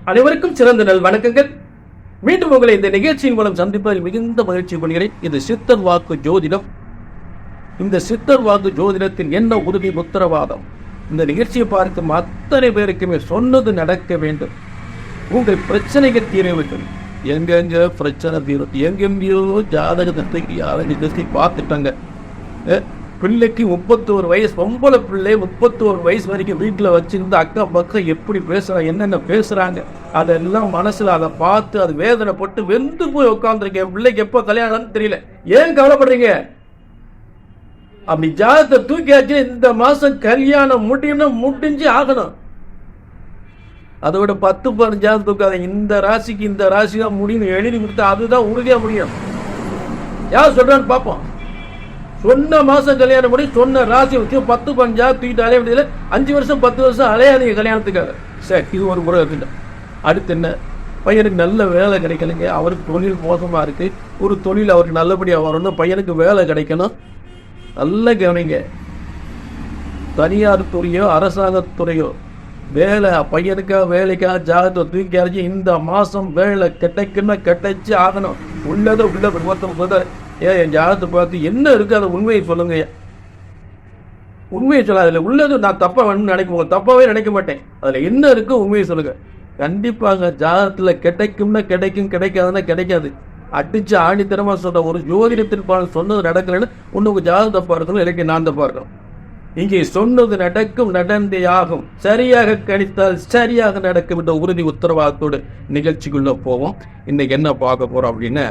அனைவருக்கும் சிறந்த நல் வணக்கங்கள். மீண்டும் உங்களை இந்த நிகழ்ச்சியின் மூலம் சந்திப்பதில் மிகுந்த மகிழ்ச்சி கொள்கிறேன். இது சித்தர் வாக்கு ஜோதிடம். இந்த சித்தர் வாக்கு ஜோதிடத்தின் என்ன உறுதி உத்தரவாதம்? இந்த நிகழ்ச்சியை பார்க்கும் அத்தனை பேருக்குமே சொன்னது நடக்க வேண்டும். உங்கள் பிரச்சனைகள் தீர வேண்டும். எங்கெங்க பிரச்சனை தீரும், எங்கெங்கயோ ஜாதகத்தை யாரை பார்த்துட்டாங்க. பிள்ளைக்கு 31 வயசு, பொம்பளை பிள்ளை 31 வயசு வரைக்கும் வீட்டில் வச்சிருந்து அக்கா பக்கம் எப்படி பேசுறாங்க, என்னென்ன பேசுறாங்க, அதெல்லாம் மனசுல அதை பார்த்து அது வேதனைப்பட்டு வெந்து போய் உட்காந்துருக்கேன். பிள்ளைக்கு எப்போ கல்யாணம்னு தெரியல. ஏன் கவலைப்படுறீங்க? அப்படி ஜாதகத்தை தூக்கியாச்சு. இந்த மாசம் கல்யாணம் முடியும்னா முடிஞ்சு ஆகணும். அதை விட 10-15 ஜாதகம் தூக்காத. இந்த ராசிக்கு இந்த ராசி தான் முடியும் எழுதி கொடுத்தா அதுதான் உறுதியா முடியும். யார் சொல்றான்னு பார்ப்போம். சொன்ன மாசம் கல்யாணம் முடியும், சொன்ன ராசி வச்சு 10-15 தூக்கிட்டு அலைய முடியல. 5 வருஷம் 10 வருஷம் அலையாதீங்க கல்யாணத்துக்காக. சரி, இது ஒரு முறை இருக்கு. அடுத்து என்ன? பையனுக்கு நல்ல வேலை கிடைக்கலைங்க, அவருக்கு தொழில் மோசமா இருக்கு. ஒரு தொழில் அவருக்கு நல்லபடியாக வரணும், பையனுக்கு வேலை கிடைக்கணும். நல்ல கவனிங்க. தனியார் துறையோ அரசாங்கத்துறையோ வேலை, பையனுக்காக வேலைக்காக ஜாதகத்தை தூக்கி அரைச்சி இந்த மாசம் வேலை கிடைக்குன்னா கிடைச்சி ஆகணும். உள்ளதை உள்ள ஒருத்தர் என் ஜாதகத்தை பார்த்து என்ன இருக்கு அதை உண்மையை சொல்லுங்க. உண்மையை சொல்ல, அதில் உள்ளது நான் தப்பா வேணும்னு நினைக்க, தப்பாவே நினைக்க மாட்டேன். அதில் என்ன இருக்கு உண்மையை சொல்லுங்க. கண்டிப்பாங்க ஜாதகத்தில் கிடைக்கும்னா கிடைக்கும், கிடைக்காதுன்னா கிடைக்காது. அடிச்சு ஆணித்தரமா சொல்ற ஒரு ஜோதிடத்தில் சொன்னது நடக்கலன்னு உனக்கு ஜாதகம் தப்பா இருக்கணும், இலக்கிய நான் தப்பா இருக்கணும். இங்கே சொன்னது நடக்கும், நடந்தே ஆகும். சரியாக கணித்தால் சரியாக நடக்கும் என்ற உறுதி உத்தரவாதத்தோடு நிகழ்ச்சிக்குள்ள போவோம். இன்னைக்கு என்ன பார்க்க போறோம் அப்படின்னா,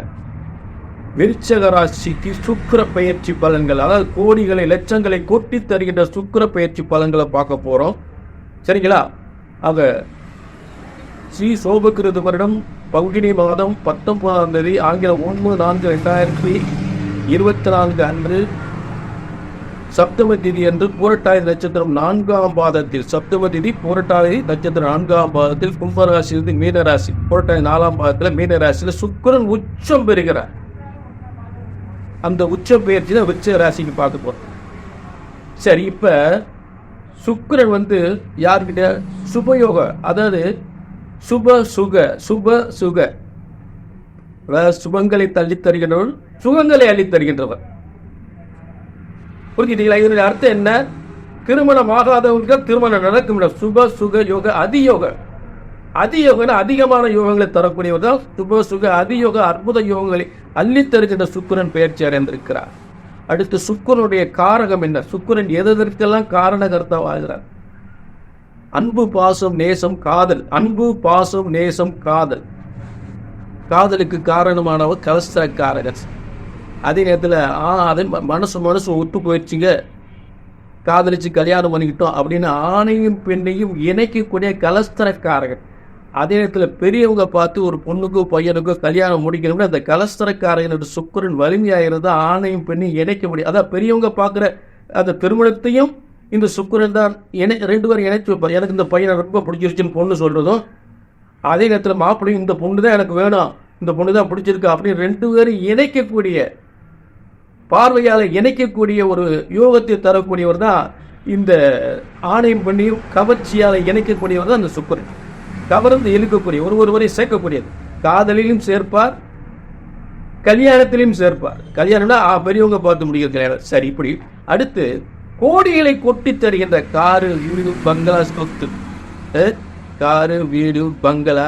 விருச்சக ராசிக்கு சுக்கிர பயிற்சி பலன்கள், அதாவது கோடிகளை லட்சங்களை கொட்டி தருகின்ற சுக்கிர பயிற்சி பலன்களை பார்க்க போறோம். சரிங்களா? ஆக ஸ்ரீ சோபகிருது வருடம் பங்குனி மாதம் 19ஆம் தேதி ஆங்கிலம் 9/4/2024 அன்று சப்தம திதி என்று பூரட்டாதி நட்சத்திரம் 4ஆம் பாதத்தில், சப்தம திதி பூரட்டாதி நட்சத்திரம் 4ஆம் பாதத்தில் கும்பராசியிலிருந்து மீனராசி, பூரட்டாதி 4ஆம் பாதத்தில் மீனராசியில் சுக்கிரன் உச்சம் பெறுகிறார். அந்த உச்ச பயிற்சி தான் விருச்சிக ராசிக்கு பார்க்க போறோம். சரி, இப்ப சுக்கிரன் யார்கிட்ட? சுபயோக, அதாவது சுப சுக, சுப சுக, சுபங்களை தள்ளி தருகின்றவர், சுகங்களை அள்ளி தருகின்றவர். புரிஞ்சுட்டீங்களா? இதனுடைய அர்த்தம் என்ன? திருமணம் ஆகாதவர்கள் திருமணம் நடக்கும். சுப சுக யோக அதியோக. அதியோகன அதிகமான யோகங்களை தரக்கூடியவர் தான் சுப சுக அதியோக. அற்புத யோகங்களை அள்ளி தருகின்ற சுக்கிரன் பெயர்ச்சி அடைந்திருக்கிறார். அடுத்து சுக்கிரனுடைய காரகம் என்ன? சுக்கிரன் எதற்கெல்லாம் காரணகர்த்தாவாகிறார்? அன்பு, பாசம், நேசம், காதல். அன்பு, பாசம், நேசம், காதல். காதலுக்கு காரணமானவர் கலஸ்திரக்காரகர். அதே நேரத்தில் அதே மனசு ஒத்து போயிடுச்சுங்க, காதலிச்சு கல்யாணம் பண்ணிக்கிட்டோம் அப்படின்னு ஆணையும் பெண்ணையும் இணைக்கக்கூடிய கலஸ்திரக்காரகர். அதே நேரத்தில் பெரியவங்க பார்த்து ஒரு பொண்ணுக்கோ பையனுக்கோ கல்யாணம் முடிக்கணும்னா அந்த கலஸ்திரக்காரகனோட சுக்கிரன் வலிமையாகிறது ஆணையும் பெண்ணையும் இணைக்க முடியும். அதான் பெரியவங்க பார்க்குற அந்த திருமணத்தையும் இந்த சுக்கிரன் தான் 2 பேரும் இணைச்சு வைப்பார். எனக்கு இந்த பையனை ரொம்ப பிடிச்சிருச்சுன்னு பொண்ணு சொல்றதும், அதே நேரத்தில் மாப்பிள்ளையும் இந்த பொண்ணு தான் எனக்கு வேணும், இந்த பொண்ணு தான் பிடிச்சிருக்கு அப்படின்னு 2 பேரும் இணைக்கக்கூடிய, பார்வையால் இணைக்கக்கூடிய ஒரு யோகத்தை தரக்கூடியவர் தான் இந்த ஆணையும் பெண்ணையும் கவர்ச்சியால் இணைக்கக்கூடியவர் தான் இந்த சுக்கிரன். கவர்ந்து இழுக்கக்கூடிய, ஒருவரை சேர்க்கக்கூடியது. காதலிலும் சேர்ப்பார், கல்யாணத்திலையும் சேர்ப்பார். கல்யாணம்னா பெரியவங்க பார்த்து முடிக்கிற கல்யாணம். சரி, இப்படி அடுத்து கோடிகளை கொட்டி தருகின்ற காரு, வீடு, பங்களா, சொத்து. காரு, வீடு, பங்களா,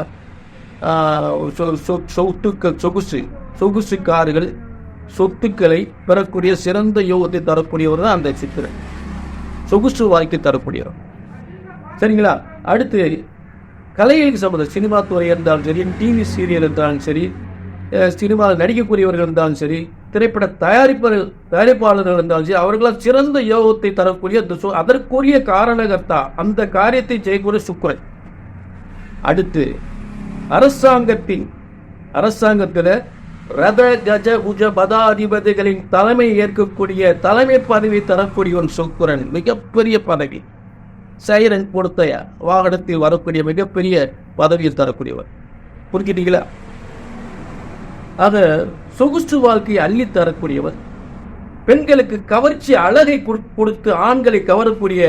சொகுசு கார்கள், சொத்துக்களை பெறக்கூடிய சிறந்த யோகத்தை தரக்கூடியவர் தான் அந்த சித்திரன். சொகுசு வாழ்க்கை தரக்கூடியவர். சரிங்களா? அடுத்து கலைகளுக்கு சம்பந்தம், சினிமா துறை இருந்தாலும் சரி, டிவி சீரியல் இருந்தாலும் சரி, சினிமாவில் நடிக்கக்கூடியவர்கள் இருந்தாலும் சரி, திரைப்பட தயாரிப்பாளர்கள் இருந்தாலும் சரி, அவர்களால் சிறந்த யோகத்தை தரக்கூடிய அதற்குரிய காரணகர்த்தா, அந்த காரியத்தை செய்யக்கூடிய சுக்கிரன். அடுத்து அரசாங்கத்தில் ரத கஜ குஜ பதாதிபதிகளின் தலைமை ஏற்கக்கூடிய தலைமை பதவி தரக்கூடிய ஒரு சுக்கிரன். மிகப்பெரிய பதவி, சைரன் கொடுத்த வாகனத்தில் வரக்கூடிய மிகப்பெரிய பதவியில் தரக்கூடியவர். புரிஞ்சுட்டீங்களா? ஆக சொகுசு வாழ்க்கையை அள்ளி தரக்கூடியவர். பெண்களுக்கு கவர்ச்சி அழகை கொடுத்து ஆண்களை கவரக்கூடிய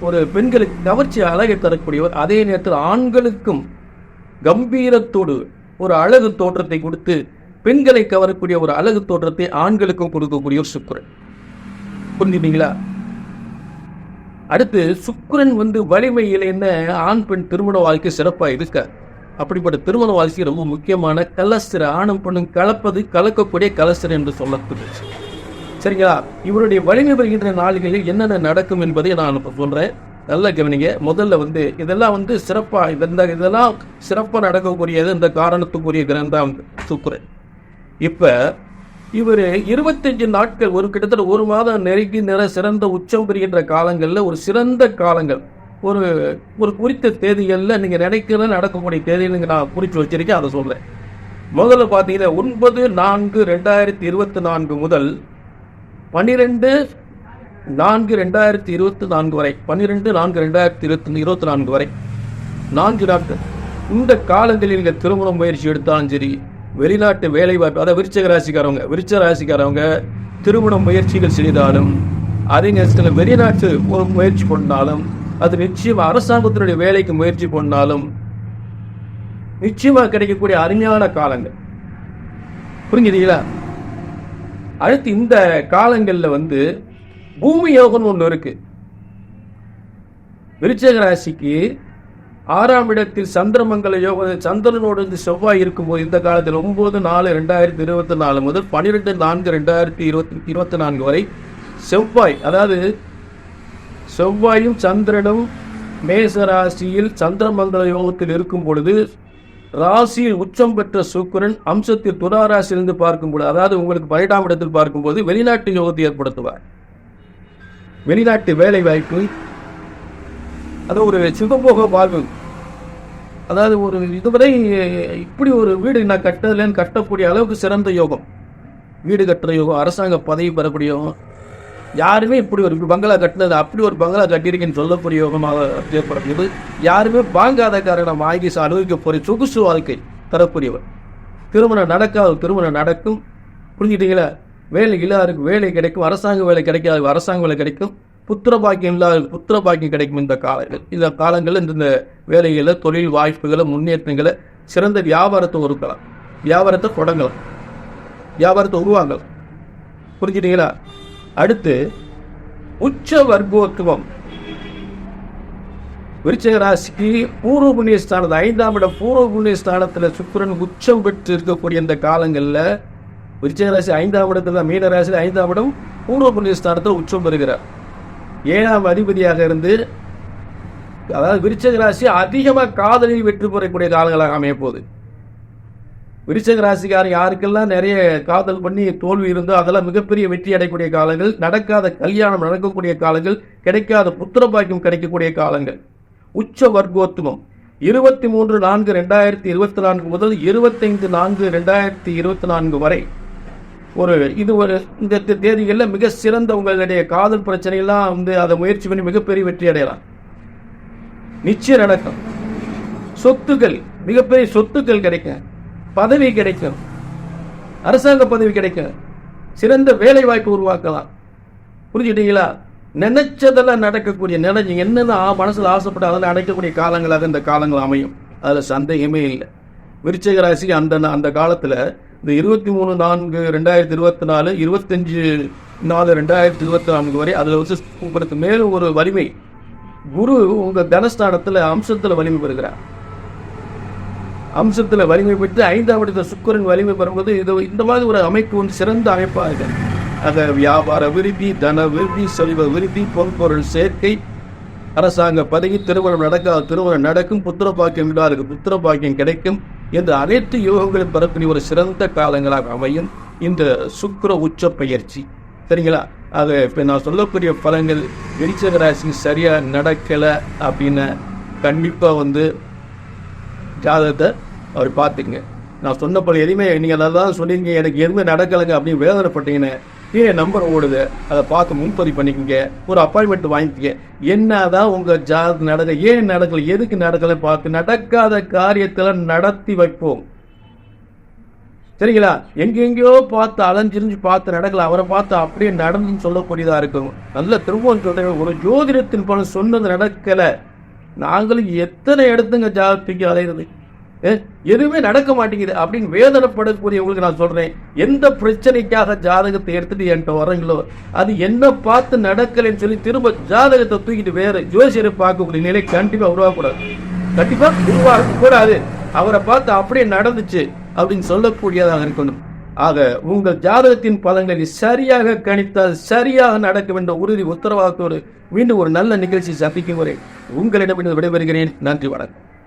ஒரு பெண்களுக்கு கவர்ச்சி அழகை தரக்கூடியவர். அதே நேரத்தில் ஆண்களுக்கும் கம்பீரத்தோடு ஒரு அழகு தோற்றத்தை கொடுத்து பெண்களை கவரக்கூடிய ஒரு அழகு தோற்றத்தை ஆண்களுக்கும் கொடுக்கக்கூடிய ஒரு சுக்கிரன். புரிஞ்சுட்டீங்களா? அடுத்து சுக்கிரன் வலிமையில் என்ன ஆண் பெண் திருமண வாழ்க்கை சிறப்பா இருக்க. அப்படிப்பட்ட திருமண வாழ்க்கை ரொம்ப முக்கியமான கலஸ்திர, ஆணும் பெண்ணும் கலக்கக்கூடிய கலஸ்திர என்று சொல்லக்கூடிய. சரிங்களா? இவருடைய வலிமை பெறுகின்ற நாள்களில் என்னென்ன நடக்கும் என்பதை நான் சொல்றேன், நல்லா கவனிங்க. முதல்ல இதெல்லாம் சிறப்பா இதெல்லாம் சிறப்பா நடக்கக்கூடியது இந்த காரணத்துக்குரிய கிரகம் சுக்கிரன். இப்ப இவர் 25 நாட்கள் கிட்டத்தட்ட ஒரு மாதம் நெருங்கி சிறந்த உச்சம் பெறுகின்ற காலங்கள்ல ஒரு சிறந்த காலங்கள் ஒரு குறித்த தேதிகளில் நீங்க நினைக்கிற நடக்கக்கூடிய தேதியில் நான் குறித்து வச்சிருக்கேன், அதை சொல்றேன். முதல்ல பாத்தீங்கன்னா 9/4/2024 முதல் 12/4/2024 வரை 12/4/2024 வரை 4 நாட்கள். இந்த காலங்களில் நீங்க திருமண முயற்சி எடுத்தாலும் சரி, வெளிநாட்டு வேலை வாய்ப்பு, அதாவது விருச்சிக ராசிக்காரவங்க திருமண முயற்சிகள் செய்தாலும், அதே நேரத்தில் வெளிநாட்டு முயற்சி கொண்டாலும், அது நிச்சயம் அரசாங்கத்தினுடைய வேலைக்கு முயற்சி பண்ணாலும் நிச்சயமா கிடைக்கக்கூடிய அருமையான காலங்கள். புரிஞ்சுதீங்களா? அடுத்து இந்த காலங்கள்ல பூமி யோகம் ஒன்று இருக்கு. விருச்சிக ராசிக்கு 6ஆம் இடத்தில் சந்திரமங்கல யோகம், சந்திரனோடு செவ்வாய் இருக்கும்போது இந்த காலத்தில் 9/4/2024 முதல் 12/4/2024 வரை செவ்வாய், அதாவது செவ்வாயும் சந்திரனும் மேச ராசியில் சந்திரமங்கல யோகத்தில் இருக்கும் பொழுது ராசியில் உச்சம் பெற்ற சுக்கிரன் அம்சத்தில் துலா ராசியிலிருந்து பார்க்கும்போது, அதாவது உங்களுக்கு 12ஆம் இடத்தில் பார்க்கும்போது வெளிநாட்டு யோகத்தை ஏற்படுத்துவார். வெளிநாட்டு வேலை வாய்ப்பு, அது ஒரு சுகபோக வாழ்வு. அதாவது இதுவரை இப்படி ஒரு வீடு நான் கட்டலன்னு கட்டக்கூடிய அளவுக்கு சிறந்த யோகம், வீடு கட்டுற யோகம், அரசாங்க பதவி பெறக்கூடிய யோகம். யாருமே இப்படி ஒரு பங்களா கட்டினது, அப்படி ஒரு பங்களா கட்டியிருக்கேன்னு சொல்லக்கூடிய யோகமாக ஏற்படுகிறது. யாருமே வாங்காத காரணம் வாங்கி அனுபவிக்க போற சொகுசு வாழ்க்கை தரக்கூடியவர். திருமணம் நடக்காத திருமணம் நடக்கும். புரிஞ்சுட்டீங்களா? வேலை இல்லாதருக்கு வேலை கிடைக்கும், அரசாங்க வேலை கிடைக்காது அரசாங்க வேலை கிடைக்கும், புத்திர பாக்கியம் இல்லாத புத்திர பாக்கியம் கிடைக்கும். இந்த காலங்களில் இந்த வேலைகளை, தொழில் வாய்ப்புகளை, முன்னேற்றங்களை, சிறந்த வியாபாரத்தை உருக்கலாம், வியாபாரத்தை தொடங்கலாம், வியாபாரத்தை உருவாங்கலாம். புரிஞ்சுட்டீங்களா? அடுத்து உச்ச வர்க்கோத்துவம். விருச்சிக ராசிக்கு பூர்வ புண்ணிய ஸ்தானத்தில் 5ஆம் இடம் பூர்வ புண்ணிய ஸ்தானத்தில் சுக்கிரன் உச்சம் பெற்று இருக்கக்கூடிய இந்த காலங்களில் விருச்சிக ராசி 5ஆம் இடத்துல, மீன ராசியில் 5ஆம் இடம் பூர்வ புண்ணிய ஸ்தானத்தில் உச்சம் பெறுகிறார். 7ஆம் அதிபதியாக இருந்து, அதாவது விருச்சிக ராசி அதிகமாக காதலில் வெற்றி பெறக்கூடிய காலங்களாக அமைய போகுது. விருச்சிக ராசிக்காரர் யாருக்கெல்லாம் நிறைய காதல் பண்ணி தோல்வி இருந்தோ அதெல்லாம் மிகப்பெரிய வெற்றி அடையக்கூடிய காலங்கள், நடக்காத கல்யாணம் நடக்கக்கூடிய காலங்கள், கிடைக்காத புத்திர பாக்கியம் கிடைக்கக்கூடிய காலங்கள். உச்ச வர்க்கோத்துவம் 23/4/2024 முதல் 25/4/2024 வரை இந்த தேதிகளில் மிக சிறந்த உங்களுடைய காதல் பிரச்சனையெல்லாம் அதை முயற்சி பண்ணி மிகப்பெரிய வெற்றி அடையலாம். நிச்சயம் நடக்கும். சொத்துக்கள், மிகப்பெரிய சொத்துக்கள் கிடைக்கும், பதவி கிடைக்கும், அரசாங்க பதவி கிடைக்கும், சிறந்த வேலை வாய்ப்பு உருவாக்கலாம். புரிஞ்சுட்டீங்களா? நினைச்சதெல்லாம் நடக்கக்கூடிய, என்னென்ன மனசுல ஆசைப்பட்டு அதெல்லாம் அடைக்கக்கூடிய காலங்களாக இந்த காலங்கள் அமையும். அதுல சந்தேகமே இல்லை. விருச்சிக ராசி அந்த காலத்துல இந்த 23/4/2024 25/4/2024 வரை அதுல மேலும் ஒரு வலிமை. குரு உங்க தனஸ்தானத்துல அம்சத்துல வலிமை பெறுகிறார். அம்சத்துல வலிமை பெற்று 5ஆம் இடத்துல சுக்கிரன் வலிமை பெறும்போது இந்த மாதிரி ஒரு அமைப்பு சிறந்த அமைப்பாக இருக்கு. அந்த வியாபார விருத்தி, தன விருத்தி, செல்வ விருத்தி, பொன்பொருள் சேர்க்கை, அரசாங்க பதவி, திருமணம் நடக்காத திருமணம் நடக்கும், புத்திர பாக்கியம் இல்லாதருக்கு புத்திர பாக்கியம் கிடைக்கும் என்று அனைத்து யோகங்களும் பெறக்கூடிய ஒரு சிறந்த காலங்களாக அமையும் இந்த சுக்கிர உச்ச பயிற்சி. சரிங்களா? அது இப்ப நான் சொல்லக்கூடிய பலங்கள் விருச்சிக ராசி சரியா நடக்கல அப்படின்னு கண்டிப்பா ஜாதகத்தை அவர் பார்த்துங்க. நான் சொன்ன பல எதுவுமே நீங்கள் நல்லா தான் சொன்னீங்க, எனக்கு எதுவுமே நடக்கலைங்க அப்படின்னு வேதனைப்பட்டீங்கன்னு கீழே நம்பர் ஓடுது, அதை பார்த்து முன்பதிவு பண்ணிக்கோங்க, ஒரு அப்பாயின்மெண்ட் வாங்கிக்கங்க. என்னதான் உங்கள் ஜாதகம் நடக்க, ஏன் நடக்கலை, எதுக்கு நடக்கலை பார்த்து நடக்காத காரியத்தில் நடத்தி வைப்போம். சரிங்களா? எங்கெங்கயோ பார்த்து அலைஞ்சிரிஞ்சு பார்த்து நடக்கல, அவரை பார்த்து அப்படியே நடந்துன்னு சொல்லக்கூடியதாக இருக்கும். நல்ல திரும்பவும் சொல்றேன், ஒரு ஜோதிடத்தின் பலன் சொன்னது நடக்கலை, நாங்களும் எத்தனை இடத்துங்க ஜாதகத்துக்கு அலைகிறது. எதுவுமே நடக்க மாட்டேங்குது அப்படின்னு வேதனைப்படக்கூடியவங்களுக்கு நான் சொல்றேன், எந்த பிரச்சனைக்காக ஜாதகத்தை எடுத்துட்டு என்கிட்ட வரீங்களோ அது என்ன பார்த்து நடக்கலைன்னு சொல்லி திரும்ப ஜாதகத்தை தூக்கிட்டு வேற ஜோசியரை பார்க்கக்கூடிய நிலை கண்டிப்பா உருவாகக்கூடாது. கண்டிப்பா உருவாக கூடாது. அவரை பார்த்து அப்படியே நடந்துச்சு அப்படின்னு சொல்லக்கூடியதாக இருக்கணும். ஆக உங்கள் ஜாதகத்தின் பலன்களை சரியாக கணித்தால் சரியாக நடக்கும் என்ற உறுதி உத்தரவாதத்தோடு மீண்டும் ஒரு நல்ல நிகழ்ச்சி சந்திக்கும் வரை உங்களிடம் விடைபெறுகிறேன். நன்றி, வணக்கம்.